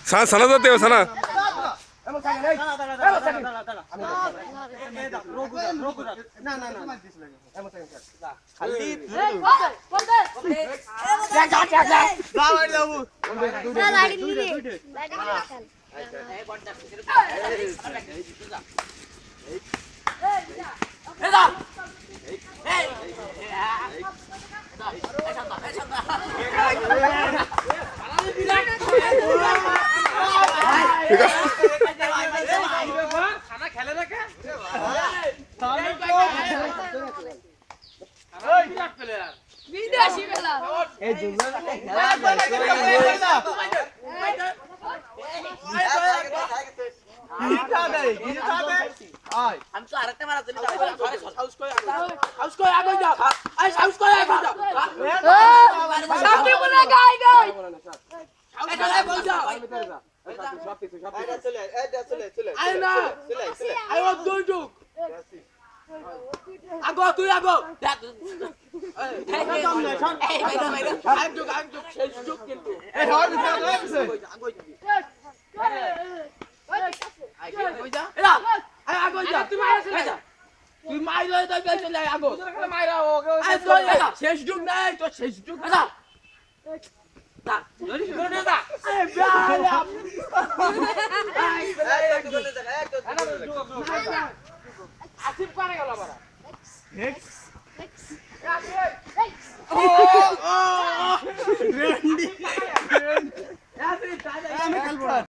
সানা সানা যেতে হবে সানা বিদেশি খেলা এই দুজন हम तो आरते मारा चली जाओ हाउस को आगे जाओ आई हाउस को आगे जाओ সামনে বলে গাই গাই हाउस को आगे जाओ आई ना आई वांट टू डू আগো তুই আগো এই আমি তো শেষ যুগ কিন্তু এই হয় ভিতরে লাগছে আগো কই যা এরা আই আগো যা তুই মাইরা তুই মাইরা তো চলে আগো মাইরা আই তো শেষ যুগ নাই তো শেষ যুগ না তা ধরি করে দা আই